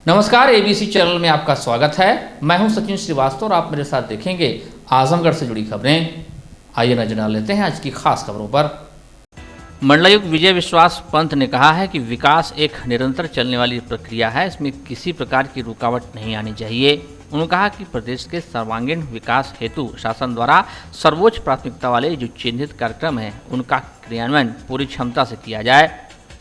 नमस्कार, ABC channel में आपका स्वागत है। मैं हूं सचिन श्रीवास्तव और आप मेरे साथ देखेंगे आजमगढ़ से जुड़ी खबरें। आइए नजर डाल लेते हैं आज की खास खबरों पर। मंडलायुक्त विजय विश्वास पंत ने कहा है कि विकास एक निरंतर चलने वाली प्रक्रिया है, इसमें किसी प्रकार की रुकावट नहीं आनी चाहिए। उन्होंने कहा कि प्रदेश के सर्वांगीण विकास हेतु शासन द्वारा सर्वोच्च प्राथमिकता वाले जो चिन्हित कार्यक्रम हैं उनका क्रियान्वयन पूरी क्षमता से किया जाए।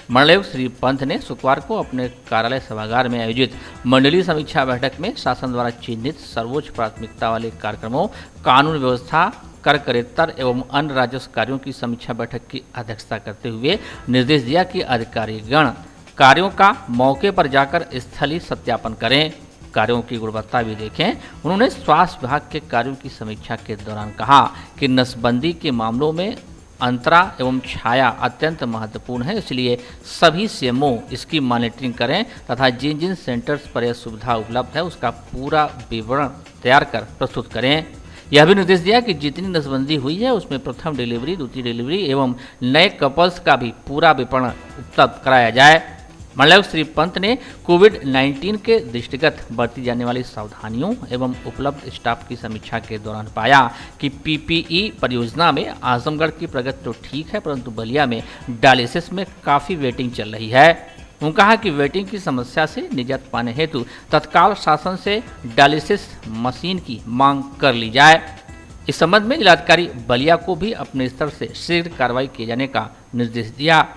मंडलायुक्त श्री पंत ने शुक्रवार को अपने कार्यालय सभागार में आयोजित मंडलीय समीक्षा बैठक में शासन द्वारा चिन्हित सर्वोच्च प्राथमिकता वाले कार्यक्रमों, कानून व्यवस्था, कर करेत्तर एवं अन्य राजस्व कार्यों की समीक्षा बैठक की अध्यक्षता करते हुए निर्देश दिया कि अधिकारीगण कार्यों का मौके पर जाकर स्थलीय सत्यापन करें, कार्यों की गुणवत्ता भी देखें। उन्होंने स्वास्थ्य विभाग के कार्यों की समीक्षा के दौरान कहा कि नसबंदी के मामलों में अंतरा एवं छाया अत्यंत महत्वपूर्ण है, इसलिए सभी सीएमओ इसकी मॉनिटरिंग करें तथा जिन जिन सेंटर्स पर यह सुविधा उपलब्ध है उसका पूरा विवरण तैयार कर प्रस्तुत करें। यह भी निर्देश दिया कि जितनी नसबंदी हुई है उसमें प्रथम डिलीवरी, द्वितीय डिलीवरी एवं नए कपल्स का भी पूरा विवरण उपलब्ध कराया जाए। मंडलायुक्त श्री पंत ने कोविड-19 के दृष्टिगत बरती जाने वाली सावधानियों एवं उपलब्ध स्टाफ की समीक्षा के दौरान पाया कि पीपीई परियोजना में आजमगढ़ की प्रगति तो ठीक है, परंतु बलिया में डायलिसिस में काफ़ी वेटिंग चल रही है। उन्होंने कहा कि वेटिंग की समस्या से निजात पाने हेतु तत्काल शासन से डायलिसिस मशीन की मांग कर ली जाए। इस संबंध में जिलाधिकारी बलिया को भी अपने स्तर से शीघ्र कार्रवाई किए जाने का निर्देश दिया।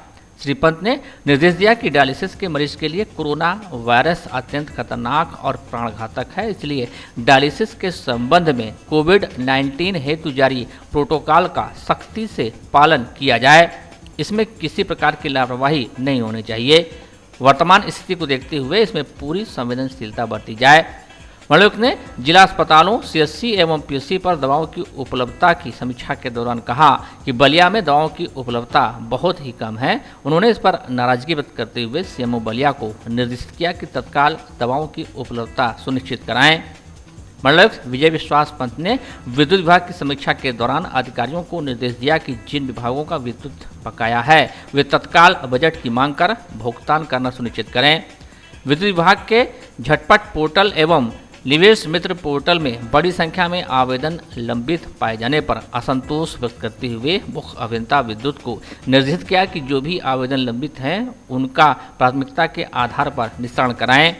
श्री पंत ने निर्देश दिया कि डायलिसिस के मरीज के लिए कोरोना वायरस अत्यंत खतरनाक और प्राणघातक है, इसलिए डायलिसिस के संबंध में कोविड-19 हेतु जारी प्रोटोकॉल का सख्ती से पालन किया जाए। इसमें किसी प्रकार की लापरवाही नहीं होनी चाहिए। वर्तमान स्थिति को देखते हुए इसमें पूरी संवेदनशीलता बरती जाए। मंडलायुक्त ने जिला अस्पतालों, सीएचसी एवं पीएचसी पर दवाओं की उपलब्धता की समीक्षा के दौरान कहा कि बलिया में दवाओं की उपलब्धता बहुत ही कम है। उन्होंने इस पर नाराजगी व्यक्त करते हुए सीएमओ बलिया को निर्देशित किया कि तत्काल दवाओं की उपलब्धता सुनिश्चित कराएं। मंडलायुक्त विजय विश्वास पंत ने विद्युत विभाग की समीक्षा के दौरान अधिकारियों को निर्देश दिया कि जिन विभागों का विद्युत बकाया है वे तत्काल बजट की मांग कर भुगतान करना सुनिश्चित करें। विद्युत विभाग के झटपट पोर्टल एवं निवेश मित्र पोर्टल में बड़ी संख्या में आवेदन लंबित पाए जाने पर असंतोष व्यक्त करते हुए मुख्य अभियंता विद्युत को निर्देशित किया कि जो भी आवेदन लंबित हैं उनका प्राथमिकता के आधार पर निस्तारण कराएं।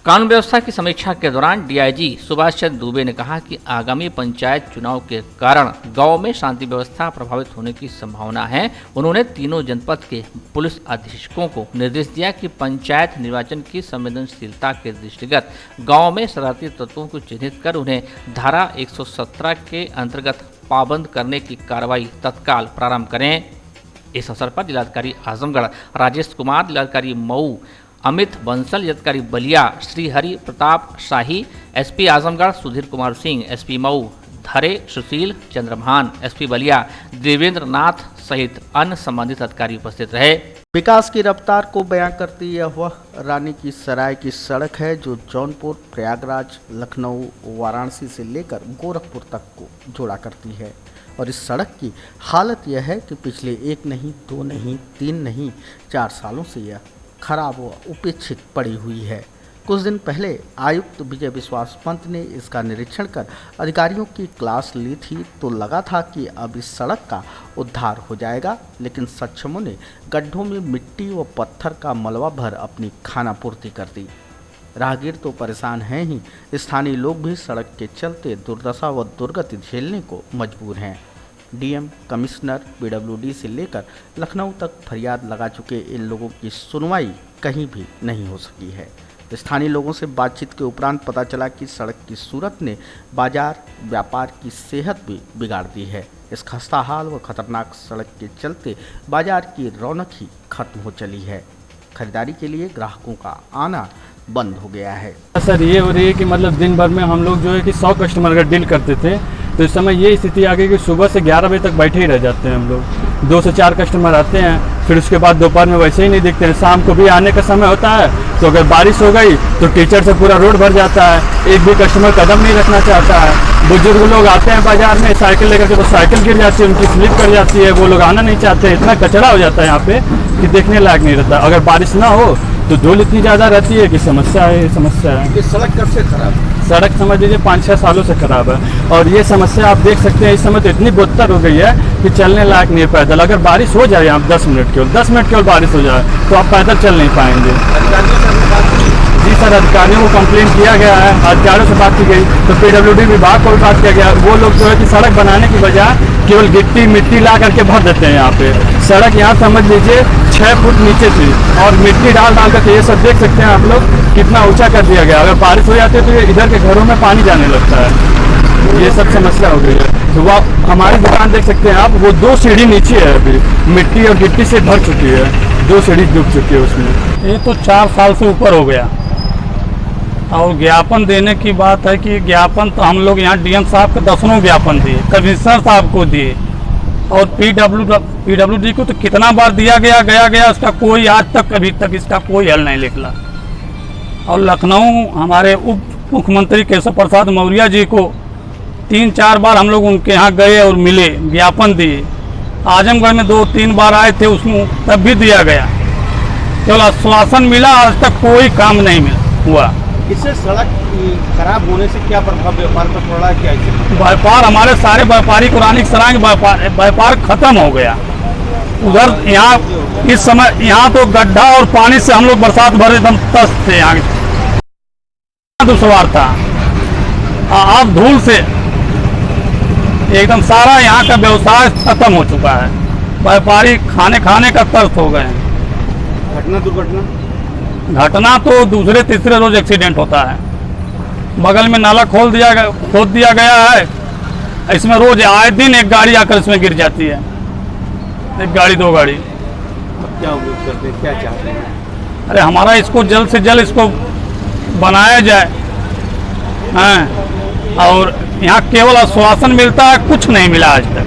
कानून व्यवस्था की समीक्षा के दौरान डीआईजी सुभाष चंद्र दुबे ने कहा कि आगामी पंचायत चुनाव के कारण गांव में शांति व्यवस्था प्रभावित होने की संभावना है। उन्होंने तीनों जनपद के पुलिस अधीक्षकों को निर्देश दिया कि पंचायत निर्वाचन की संवेदनशीलता के दृष्टिगत गांव में शरारती तत्वों को चिन्हित कर उन्हें धारा 117 के अंतर्गत पाबंद करने की कार्रवाई तत्काल प्रारंभ करें। इस अवसर पर जिलाधिकारी आजमगढ़ राजेश कुमार, जिलाधिकारी मऊ अमित बंसल, जिलाधिकारी बलिया श्री हरि प्रताप शाही, एसपी आजमगढ़ सुधीर कुमार सिंह, एसपी मऊ धरे सुशील चंद्रभान, एसपी बलिया देवेंद्र नाथ सहित अन्य संबंधित अधिकारी उपस्थित रहे। विकास की रफ्तार को बयां करती यह वह रानी की सराय की सड़क है जो जौनपुर, प्रयागराज, लखनऊ, वाराणसी से लेकर गोरखपुर तक को जोड़ा करती है। और इस सड़क की हालत यह है कि पिछले 1 नहीं, 2 नहीं, 3 नहीं, 4 सालों से यह खराब व उपेक्षित पड़ी हुई है। कुछ दिन पहले आयुक्त विजय विश्वास पंत ने इसका निरीक्षण कर अधिकारियों की क्लास ली थी तो लगा था कि अब इस सड़क का उद्धार हो जाएगा, लेकिन सक्षमों ने गड्ढों में मिट्टी व पत्थर का मलबा भर अपनी खानापूर्ति कर दी। राहगीर तो परेशान हैं ही, स्थानीय लोग भी सड़क के चलते दुर्दशा व दुर्गति झेलने को मजबूर हैं। डीएम, कमिश्नर, पीडब्ल्यूडी से लेकर लखनऊ तक फरियाद लगा चुके इन लोगों की सुनवाई कहीं भी नहीं हो सकी है। स्थानीय लोगों से बातचीत के उपरांत पता चला कि सड़क की सूरत ने बाजार व्यापार की सेहत भी बिगाड़ दी है। इस खस्ताहाल व खतरनाक सड़क के चलते बाजार की रौनक ही खत्म हो चली है। खरीदारी के लिए ग्राहकों का आना बंद हो गया है। सर ये हो रही है कि मतलब दिन भर में हम लोग जो है कि 100 कस्टमर का डील करते थे, तो इस समय ये स्थिति आ गई कि सुबह से 11 बजे तक बैठे ही रह जाते हैं हम लोग। 2 से 4 कस्टमर आते हैं, फिर उसके बाद दोपहर में वैसे ही नहीं दिखते हैं। शाम को भी आने का समय होता है तो अगर बारिश हो गई तो टीचर से पूरा रोड भर जाता है, एक भी कस्टमर कदम नहीं रखना चाहता है। बुजुर्ग लोग आते हैं बाजार में साइकिल लेकर के, तो साइकिल गिर जाती है, उनकी स्लिप कर जाती है, वो लोग आना नहीं चाहते। इतना कचरा हो जाता है यहाँ पे कि देखने लायक नहीं रहता। अगर बारिश ना हो तो धूल इतनी ज़्यादा रहती है कि समस्या है। ये सड़क कब से खराब है? सड़क समझ लीजिए 5-6 सालों से खराब है, और ये समस्या आप देख सकते हैं इस समय तो इतनी बदतर हो गई है कि चलने लायक नहीं है पैदल। अगर बारिश हो जाए यहाँ 10 मिनट केवल बारिश हो जाए तो आप पैदल चल नहीं पाएंगे। जी सर, अधिकारियों को कंप्लेन किया गया है, अधिकारियों से बात की गई, तो PWD विभाग को भी बात किया गया। वो लोग जो है कि सड़क बनाने की बजाय केवल गिट्टी मिट्टी ला करके भर देते हैं। यहाँ पे सड़क यहाँ समझ लीजिए 6 फुट नीचे थी, और मिट्टी डाल करके ये सब देख सकते हैं आप लोग कितना ऊंचा कर दिया गया। अगर बारिश हो जाती है तो ये इधर के घरों में पानी जाने लगता है। ये सब समस्या हो गई है। तो वो हमारी दुकान देख सकते हैं आप, वो 2 सीढ़ी नीचे है, अभी मिट्टी और गिट्टी से भर चुकी है, 2 सीढ़ी डूब चुकी है उसमें। ये तो 4 साल से ऊपर हो गया। और ज्ञापन देने की बात है कि ज्ञापन तो हम लोग यहाँ DM साहब को 10 ज्ञापन दिए, कमिश्नर साहब को दिए, और PWD को तो कितना बार दिया गया, उसका कोई आज तक अभी तक इसका कोई हल नहीं निकला। और लखनऊ हमारे उप मुख्यमंत्री केशव प्रसाद मौर्य जी को 3-4 बार हम लोग उनके यहाँ गए और मिले, ज्ञापन दिए। आजमगढ़ में 2-3 बार आए थे, उसमें तब भी दिया गया, केवल आश्वासन मिला, आज तक कोई काम नहीं हुआ। इससे सड़क खराब होने से क्या प्रभाव व्यापार पर पड़ रहा है? क्या इससे व्यापार, हमारे सारे व्यापारी पुरानी सराय व्यापार खत्म हो गया। उधर यहाँ इस समय यहाँ तो गड्ढा और पानी से हम लोग बरसात भर एकदम तस्त थे। यहाँ दुश्वार था, अब धूल से एकदम सारा यहाँ का व्यवसाय खत्म हो चुका है। व्यापारी खाने का तरस हो गए हैं। घटना तो दूसरे तीसरे रोज एक्सीडेंट होता है। बगल में नाला खोद दिया गया है, इसमें रोज आए दिन एक गाड़ी आकर इसमें गिर जाती है, 1 गाड़ी 2 गाड़ी। क्या उम्मीद करते हैं, क्या चाहते हैं? अरे हमारा इसको जल्द से जल्द इसको बनाया जाए, और यहाँ केवल आश्वासन मिलता है, कुछ नहीं मिला आज तक।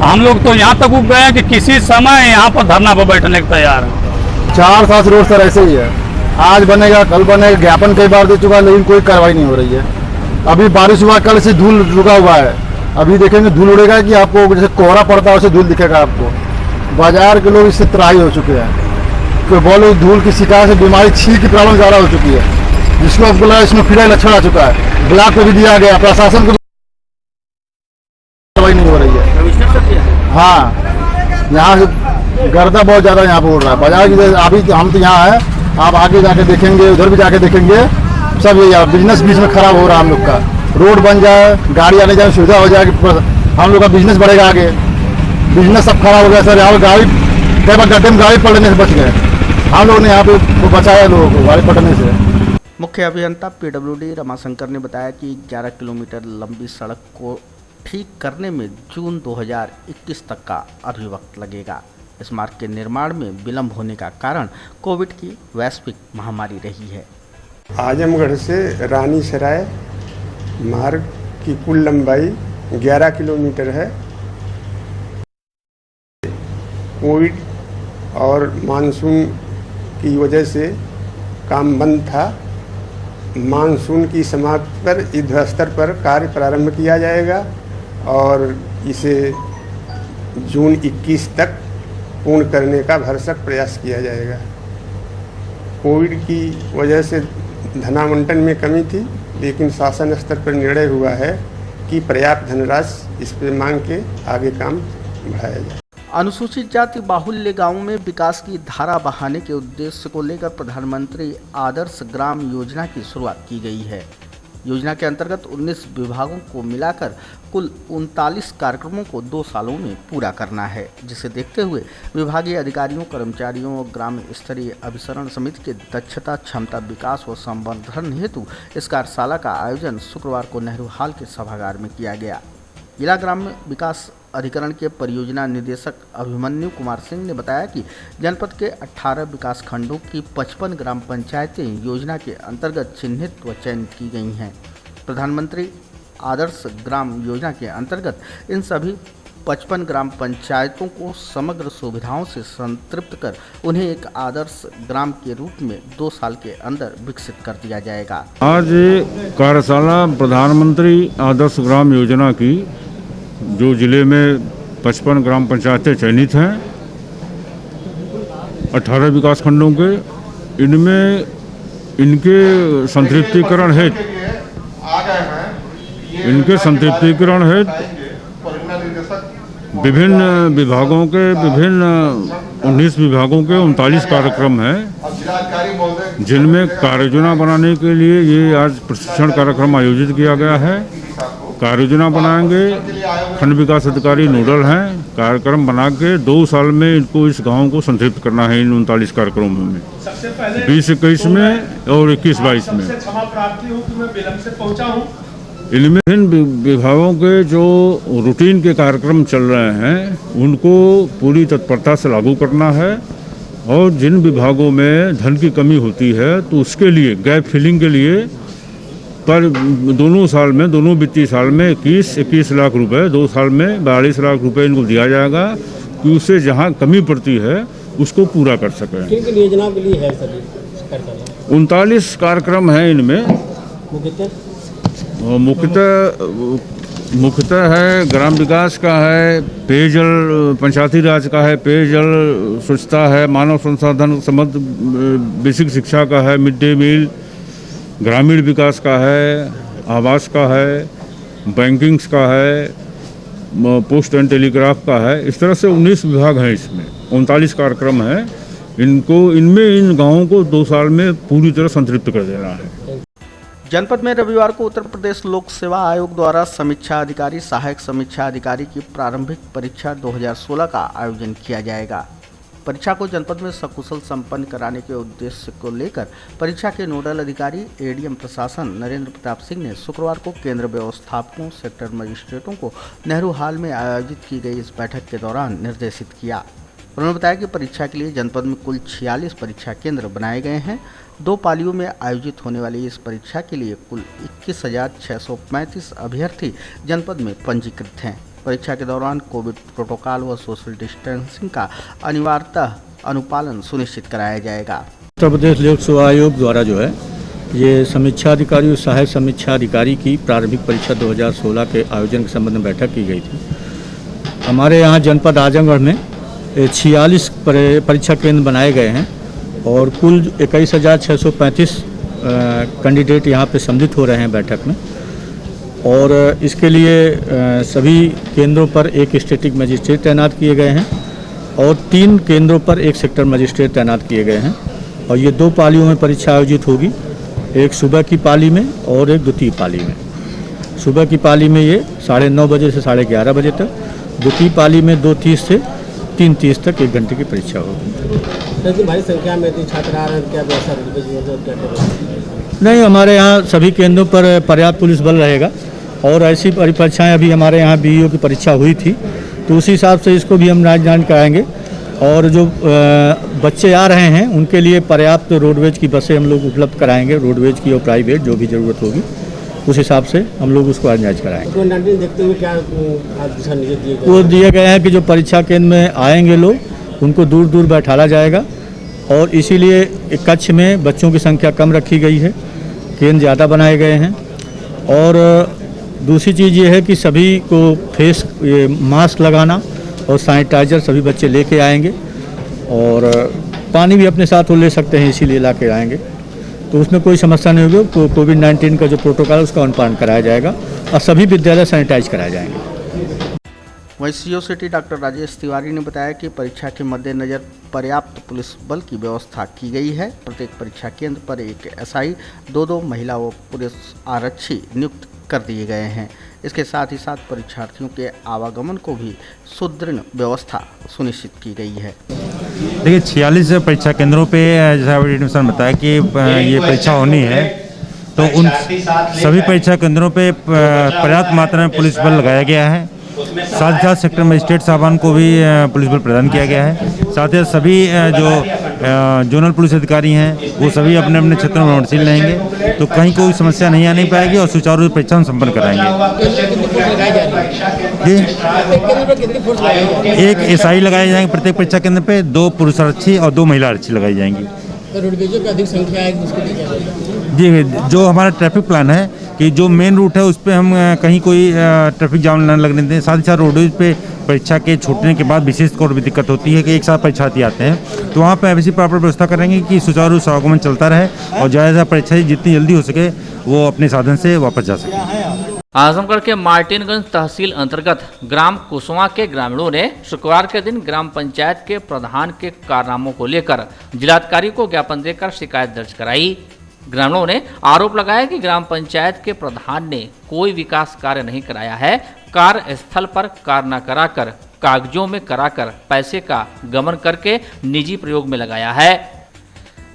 हम लोग तो यहाँ तक उठ गए हैं कि किसी समय यहाँ पर धरना पर बैठने को तैयार है। 4 साल से रोड सर ऐसे ही है, आज बनेगा कल बनेगा, ज्ञापन कई बार दे चुका है लेकिन कोई कार्रवाई नहीं हो रही है। अभी बारिश हुआ, कल से धूल रुका हुआ है, अभी देखेंगे धूल उड़ेगा कि आपको जैसे कोहरा पड़ता है वैसे धूल दिखेगा आपको। बाजार के लोग इससे त्राही हो चुके हैं, कोई बोलो धूल की शिकायत से बीमारी छींक की प्रॉब्लम ज़्यादा हो चुकी है, जिसको अब बोला इसमें फिर लक्षण आ चुका है। ब्लॉक पे भी दिया गया, प्रशासन को कार्रवाई नहीं हो रही है। हाँ, यहाँ से गर्दा बहुत ज़्यादा यहाँ पर उड़ रहा है। बाजार की अभी हम तो यहाँ है, आप आगे जाके देखेंगे, उधर भी जाके देखेंगे, सब ये बिजनेस बीच में खराब हो रहा है। हम लोग का रोड बन जाए, गाड़ी आने जाने सुविधा हो जाएगी, हम लोग का बिजनेस बढ़ेगा आगे। बिजनेस सब खराब हो गया सर, यहाँ गाड़ी कई बार गड्ढे में गाड़ी पलटने से बच गए। हम लोग ने यहाँ पे बचाया लोगों को गाड़ी पलटने से। मुख्य अभियंता PWD रमाशंकर ने बताया कि 11 किलोमीटर लंबी सड़क को ठीक करने में जून 2021 तक का अभी वक्त लगेगा। इस मार्ग के निर्माण में विलंब होने का कारण कोविड की वैश्विक महामारी रही है। आजमगढ़ से रानी सराय मार्ग की कुल लंबाई 11 किलोमीटर है। कोविड और मानसून की वजह से काम बंद था। मानसून की समाप्ति पर युद्ध स्तर पर कार्य प्रारंभ किया जाएगा और इसे जून 21 तक पूर्ण करने का भरसक प्रयास किया जाएगा। कोविड की वजह से धनावंटन में कमी थी, लेकिन शासन स्तर पर निर्णय हुआ है कि पर्याप्त धनराशि इस पर मांग के आगे काम बढ़ाया जाए। अनुसूचित जाति बाहुल्य गांवों में विकास की धारा बहाने के उद्देश्य को लेकर प्रधानमंत्री आदर्श ग्राम योजना की शुरुआत की गई है। योजना के अंतर्गत 19 विभागों को मिलाकर कुल 39 कार्यक्रमों को 2 सालों में पूरा करना है, जिसे देखते हुए विभागीय अधिकारियों, कर्मचारियों और ग्राम स्तरीय अभिसरण समिति के दक्षता, क्षमता विकास व संवर्धन हेतु इस कार्यशाला का आयोजन शुक्रवार को नेहरू हॉल के सभागार में किया गया। जिला ग्राम्य विकास अधिकरण के परियोजना निदेशक अभिमन्यु कुमार सिंह ने बताया कि जनपद के 18 विकास खंडों की 55 ग्राम पंचायतें योजना के अंतर्गत चिन्हित व चयनित की गई हैं। प्रधानमंत्री आदर्श ग्राम योजना के अंतर्गत इन सभी 55 ग्राम पंचायतों को समग्र सुविधाओं से संतृप्त कर उन्हें एक आदर्श ग्राम के रूप में 2 साल के अंदर विकसित कर दिया जाएगा। आज कार्यशाला प्रधानमंत्री आदर्श ग्राम योजना की जो जिले में 55 ग्राम पंचायतें चयनित हैं 18 विकास खंडों के, इनमें इनके संतृप्तिकरण हेतु विभिन्न विभागों के 19 विभागों के 39 कार्यक्रम हैं, जिनमें कार्ययोजना बनाने के लिए ये आज प्रशिक्षण कार्यक्रम आयोजित किया गया है। कार्ययोजना बनाएंगे, खंड विकास अधिकारी नोडल हैं, कार्यक्रम बना के 2 साल में इनको इस गांव को संतृप्त करना है इन 39 कार्यक्रमों में, 20-21 में और 21-22 में। इनमें इन विभागों के जो रूटीन के कार्यक्रम चल रहे हैं उनको पूरी तत्परता से लागू करना है, और जिन विभागों में धन की कमी होती है तो उसके लिए गैप फिलिंग के लिए पर दोनों वित्तीय साल में 21 लाख रुपए, 2 साल में 42 लाख रुपए इनको दिया जाएगा कि उससे जहां कमी पड़ती है उसको पूरा कर सकें। किन योजनाओं के लिए है सर? 39 कार्यक्रम हैं इनमें। मुख्यतः है ग्राम विकास का है, पेयजल पंचायती राज का है, पेयजल स्वच्छता है, मानव संसाधन संबंध बेसिक शिक्षा का है, मिड डे मील, ग्रामीण विकास का है, आवास का है, बैंकिंग्स का है, पोस्ट एंड टेलीग्राफ का है। इस तरह से 19 विभाग हैं इसमें, 39 कार्यक्रम हैं। इनमें इन गाँवों को 2 साल में पूरी तरह संतृप्त कर देना है। जनपद में रविवार को उत्तर प्रदेश लोक सेवा आयोग द्वारा समीक्षा अधिकारी, सहायक समीक्षा अधिकारी की प्रारंभिक परीक्षा 2016 का आयोजन किया जाएगा। परीक्षा को जनपद में सकुशल संपन्न कराने के उद्देश्य को लेकर परीक्षा के नोडल अधिकारी एडीएम प्रशासन नरेंद्र प्रताप सिंह ने शुक्रवार को केंद्र व्यवस्थापकों, सेक्टर मजिस्ट्रेटों को नेहरू हॉल में आयोजित की गई इस बैठक के दौरान निर्देशित किया। उन्होंने बताया कि परीक्षा के लिए जनपद में कुल 46 परीक्षा केंद्र बनाए गए हैं। 2 पालियों में आयोजित होने वाली इस परीक्षा के लिए कुल 21,635 अभ्यर्थी जनपद में पंजीकृत हैं। परीक्षा के दौरान कोविड प्रोटोकॉल व सोशल डिस्टेंसिंग का अनिवार्यतः अनुपालन सुनिश्चित कराया जाएगा। उत्तर प्रदेश लोक सेवा आयोग द्वारा जो है ये समीक्षा अधिकारी और सहायक समीक्षा अधिकारी की प्रारंभिक परीक्षा 2016 के आयोजन के संबंध में बैठक की गई थी। हमारे यहाँ जनपद आजमगढ़ में 46 परीक्षा केंद्र बनाए गए हैं और कुल 21,635 कैंडिडेट यहाँ पे सम्मिलित हो रहे हैं बैठक में। और इसके लिए सभी केंद्रों पर एक स्टैटिक मजिस्ट्रेट तैनात किए गए हैं और 3 केंद्रों पर एक सेक्टर मजिस्ट्रेट तैनात किए गए हैं। और ये 2 पालियों में परीक्षा आयोजित होगी, एक सुबह की पाली में और एक द्वितीय पाली में। सुबह की पाली में ये 9:30 बजे से 11:30 बजे तक, द्वितीय पाली में 2:30 से 3:30 तक 1 घंटे की परीक्षा होगी। भारी संख्या में छात्र आ रहे हैं, क्या व्यवस्था? नहीं, हमारे यहाँ सभी केंद्रों पर पर्याप्त पुलिस बल रहेगा और ऐसी परीक्षाएं अभी हमारे यहाँ बीईओ की परीक्षा हुई थी तो उसी हिसाब से इसको भी हम जांच कराएंगे। और जो बच्चे आ रहे हैं उनके लिए पर्याप्त रोडवेज की बसें हम लोग उपलब्ध कराएंगे, रोडवेज की और प्राइवेट जो भी ज़रूरत होगी उस हिसाब से हम लोग उसको जांच कराएंगे। देखते हुए क्या दिशा निर्देश दिए गए? वो दिए गए हैं कि जो परीक्षा केंद्र में आएंगे लोग उनको दूर दूर बैठाला जाएगा और इसीलिए एक कक्ष में बच्चों की संख्या कम रखी गई है, केंद्र ज़्यादा बनाए गए हैं। और दूसरी चीज़ ये है कि सभी को मास्क लगाना और सैनिटाइज़र सभी बच्चे लेके आएंगे और पानी भी अपने साथ वो ले सकते हैं, इसीलिए ला के आएंगे तो उसमें कोई समस्या नहीं होगी। तो कोविड-19 का जो प्रोटोकॉल है उसका अनुपालन कराया जाएगा और सभी विद्यालय सैनिटाइज कराए जाएंगे। वहीं CO city doctor Rajesh Tiwari ने बताया कि परीक्षा के मद्देनज़र पर्याप्त पुलिस बल की व्यवस्था की गई है। प्रत्येक परीक्षा केंद्र पर एक एसआई, 2 महिला व पुलिस आरक्षी नियुक्त कर दिए गए हैं। इसके साथ ही साथ परीक्षार्थियों के आवागमन को भी सुदृढ़ व्यवस्था सुनिश्चित की गई है। देखिए 46 परीक्षा केंद्रों पे जैसा एडमिशन बताया कि ये परीक्षा होनी है तो उन सभी परीक्षा केंद्रों पे पर्याप्त मात्रा में पुलिस बल लगाया गया है। साथ ही साथ सेक्टर मजिस्ट्रेट साहबान को भी पुलिस बल प्रदान किया गया है। साथ ही सभी जो जोनल पुलिस अधिकारी हैं वो सभी अपने अपने क्षेत्रों में नोटिस रहेंगे तो कहीं कोई समस्या नहीं आने पाएगी और सुचारू रूप परीक्षा संपन्न कराएंगे। जी, एक एसआई लगाए जाएंगे प्रत्येक परीक्षा केंद्र पे, 2 पुरुष आरक्षी और 2 महिला आरक्षी लगाई जाएंगी। रोडवेजों की अधिक संख्या है जी, जो हमारा ट्रैफिक प्लान है कि जो मेन रूट है उस पर हम कहीं कोई ट्रैफिक जाम न लगने दें। साथ ही साथ रोडवेज पे परीक्षा के छूटने के बाद विशेष तौर पर दिक्कत होती है कि एक साथ परीक्षार्थी आते हैं, तो वहाँ पर ऐसी प्रॉपर व्यवस्था करेंगे कि सुचारू आवागमन चलता रहे और ज़्यादा परीक्षार्थी जितनी जल्दी हो सके वो अपने साधन से वापस जा सके। आजमगढ़ के मार्टिनगंज तहसील अंतर्गत ग्राम कुसवा के ग्रामीणों ने शुक्रवार के दिन ग्राम पंचायत के प्रधान के कारनामों को लेकर जिलाधिकारी को ज्ञापन देकर शिकायत दर्ज कराई। ग्रामीणों ने आरोप लगाया कि ग्राम पंचायत के प्रधान ने कोई विकास कार्य नहीं कराया है, कार्यस्थल पर कार्य न कराकर कागजों में कराकर पैसे का गमन करके निजी प्रयोग में लगाया है।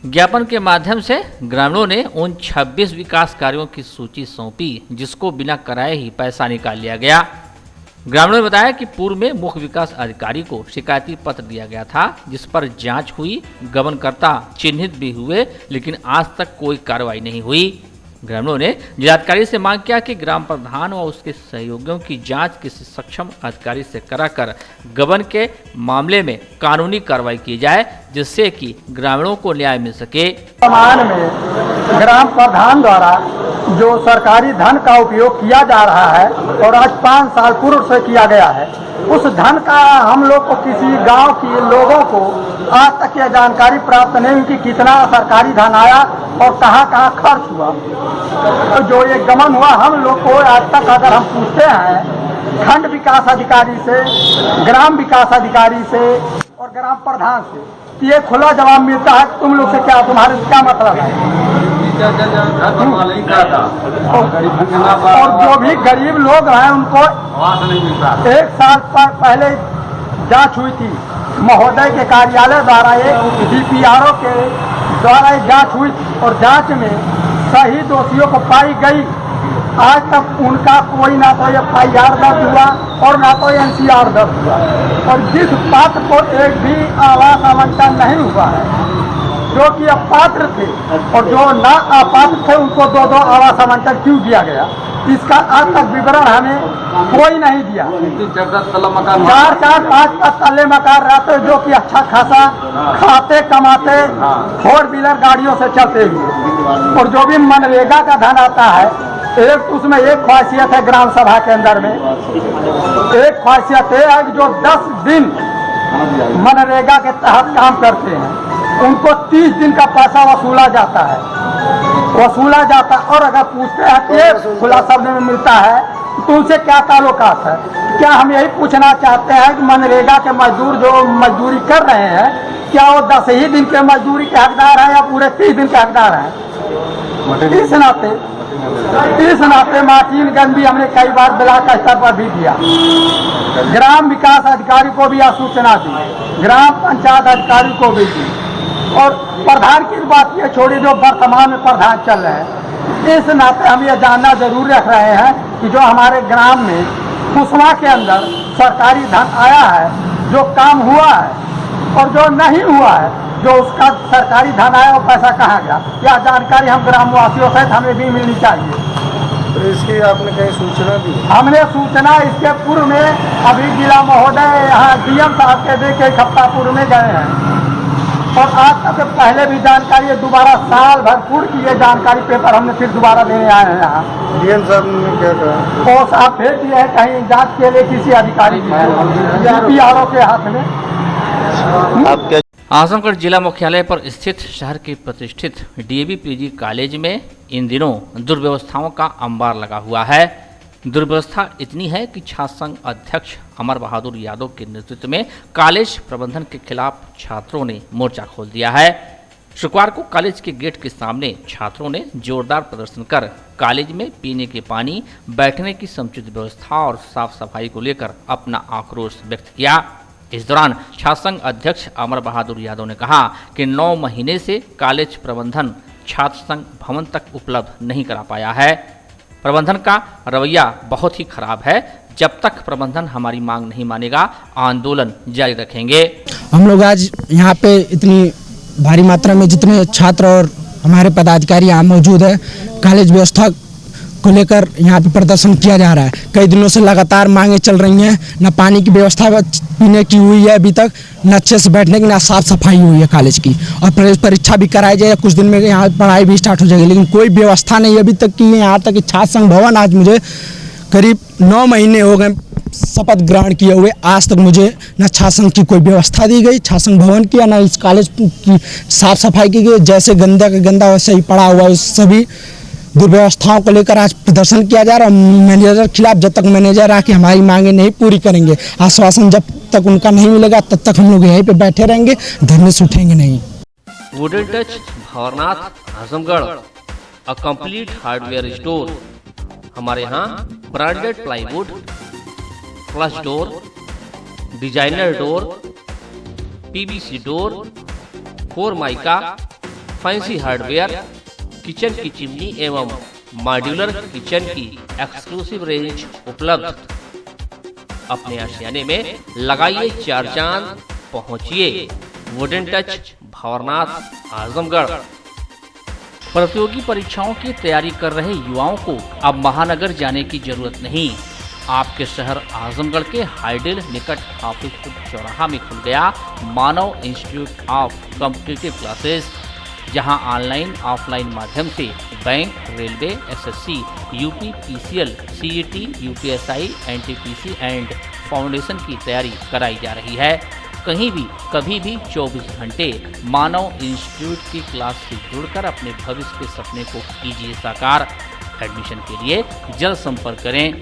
ज्ञापन के माध्यम से ग्रामीणों ने उन 26 विकास कार्यों की सूची सौंपी जिसको बिना कराए ही पैसा निकाल लिया गया। ग्रामीणों ने बताया कि पूर्व में मुख्य विकास अधिकारी को शिकायती पत्र दिया गया था जिस पर जांच हुई, गबनकर्ता चिन्हित भी हुए, लेकिन आज तक कोई कार्रवाई नहीं हुई। ग्रामीणों ने जिलाधिकारी से मांग किया कि ग्राम प्रधान व उसके सहयोगियों की जांच किसी सक्षम अधिकारी से कराकर गबन के मामले में कानूनी कार्रवाई की जाए जिससे कि ग्रामीणों को न्याय मिल सके। वर्तमान में ग्राम प्रधान द्वारा जो सरकारी धन का उपयोग किया जा रहा है और आज 5 साल पूर्व से किया गया है, उस धन का हम लोग को किसी गांव के लोगों को आज तक यह जानकारी प्राप्त नहीं हुई कि कितना सरकारी धन आया और कहां कहां खर्च हुआ। तो जो ये गमन हुआ हम लोग को आज तक अगर हम पूछते हैं खंड विकास अधिकारी से, ग्राम विकास अधिकारी से और ग्राम प्रधान से, ये खुला जवाब मिलता है तुम लोग से क्या, तुम्हारे से क्या मतलब है। और जो भी गरीब लोग हैं उनको 1 साल पहले जांच हुई थी, महोदय के कार्यालय द्वारा एक DPRO के द्वारा एक जांच हुई और जांच में सही दोषियों को पाई गई। आज तक उनका कोई ना तो FIR दर्ज हुआ और ना तो NCR दर्ज हुआ और जिस पात्र को एक भी आवास आवंटन नहीं हुआ है, जो कि अपात्र थे और जो ना अपात्र थे उनको 2-2 आवास आवंटन क्यों दिया गया, इसका आज तक विवरण हमें कोई नहीं दिया। 4-4, 5 तल्ले मकान रहते जो कि अच्छा खासा खाते कमाते 4 व्हीलर गाड़ियों से चलते हुए, और जो भी मनरेगा का धन आता है एक उसमें एक ख्वासियत है ग्राम सभा के अंदर में, एक ख्वासियत है कि जो 10 दिन मनरेगा के तहत काम करते हैं उनको 30 दिन का पैसा वसूला जाता है और अगर पूछते हैं कि खुला शब्द में मिलता है तो उनसे क्या ताल्लुकात है। क्या हम यही पूछना चाहते हैं कि मनरेगा के मजदूर जो मजदूरी कर रहे हैं क्या वो 10 ही दिन के मजदूरी के हकदार हैं या पूरे 30 दिन के हकदार हैं। इस नाते मार्टिनगंज भी हमने कई बार ब्लॉक स्तर पर भी दिया, ग्राम विकास अधिकारी को भी सूचना दी, ग्राम पंचायत अधिकारी को भी दी, और प्रधान की बात ये छोड़ी जो वर्तमान में प्रधान चल रहे हैं। इस नाते हम ये जानना जरूर रख रहे हैं कि जो हमारे ग्राम में कुसवा के अंदर सरकारी धन आया है, जो काम हुआ है और जो नहीं हुआ है, जो उसका सरकारी धन आया वो पैसा कहाँ गया, यह जानकारी हम ग्रामवासियों सहित हमें भी मिलनी चाहिए। तो इसकी आपने कहीं सूचना दी? हमने सूचना इसके पूर्व में अभी जिला महोदय यहाँ DM साहब के देख 1 हफ्ता पूर्व में गए हैं और आज तक पहले भी जानकारी दोबारा साल भर पूर्व की ये जानकारी पेपर हमने फिर दोबारा देने आए हैं यहाँ। DM साहब ने क्या कहा? वो साहब भेज दिए हैं कहीं जांच के लिए किसी अधिकारी DPRO के हाथ में। आजमगढ़ जिला मुख्यालय पर स्थित शहर के प्रतिष्ठित DAV PG कॉलेज में इन दिनों दुर्व्यवस्थाओं का अंबार लगा हुआ है। दुर्व्यवस्था इतनी है कि छात्र संघ अध्यक्ष अमर बहादुर यादव के नेतृत्व में कॉलेज प्रबंधन के खिलाफ छात्रों ने मोर्चा खोल दिया है। शुक्रवार को कॉलेज के गेट के सामने छात्रों ने जोरदार प्रदर्शन कर कॉलेज में पीने के पानी, बैठने की समुचित व्यवस्था और साफ सफाई को लेकर अपना आक्रोश व्यक्त किया। इस दौरान छात्र संघ अध्यक्ष अमर बहादुर यादव ने कहा कि 9 महीने से कॉलेज प्रबंधन छात्र संघ भवन तक उपलब्ध नहीं करा पाया है। प्रबंधन का रवैया बहुत ही खराब है। जब तक प्रबंधन हमारी मांग नहीं मानेगा आंदोलन जारी रखेंगे। हम लोग आज यहाँ पे इतनी भारी मात्रा में जितने छात्र और हमारे पदाधिकारी यहाँ मौजूद है, कॉलेज व्यवस्था को लेकर यहाँ पे प्रदर्शन किया जा रहा है। कई दिनों से लगातार मांगे चल रही हैं, न पानी की व्यवस्था पीने की हुई है अभी तक, न अच्छे से बैठने की, न साफ सफाई हुई है कॉलेज की। और परीक्षा भी कराई जाए, कुछ दिन में यहाँ पढ़ाई भी स्टार्ट हो जाएगी, लेकिन कोई व्यवस्था नहीं अभी तक की है। यहाँ तक कि छात्र संघ भवन आज मुझे करीब 9 महीने हो गए शपथ ग्रहण किए हुए, आज तक मुझे न छात्र संघ की कोई व्यवस्था दी गई, छात्र संघ भवन की, न इस कॉलेज की साफ सफाई की गई। जैसे गंदा का गंदा वैसे ही पड़ा हुआ, उस सभी दुर्व्यवस्थाओं को लेकर आज प्रदर्शन किया जा रहा है। मैनेजर खिलाफ जब तक मैनेजर आके हमारी मांगे नहीं पूरी करेंगे, आश्वासन जब तक उनका नहीं मिलेगा तब तक हम लोग यहीं पे बैठे रहेंगे, धरने से उठेंगे नहीं। Wooden touch Bhanwarnath Azamgarh, a complete hardware store. हमारे यहाँ branded plywood, flush door, designer door, PVC door, 4 mica, fancy hardware, kitchen की चिमनी एवं मॉड्यूलर किचन की एक्सक्लूसिव रेंज उपलब्ध। अपने आशियाने में लगाइए 4 चांद, पहुंचिए वुडन टच भंवरनाथ आजमगढ़। प्रतियोगी परीक्षाओं की तैयारी कर रहे युवाओं को अब महानगर जाने की जरूरत नहीं। आपके शहर आजमगढ़ के हाईडेल निकट हाफिज चौराहा में खुल गया मानव इंस्टीट्यूट ऑफ कॉम्पिटिटिव क्लासेस, जहां ऑनलाइन ऑफलाइन माध्यम से bank, railway, SSC, UP, PCL, CET, UPSI, NTPC and foundation की तैयारी कराई जा रही है। कहीं भी कभी भी 24 घंटे मानव इंस्टीट्यूट की क्लास से जुड़कर अपने भविष्य के सपने को कीजिए साकार। एडमिशन के लिए जल्द संपर्क करें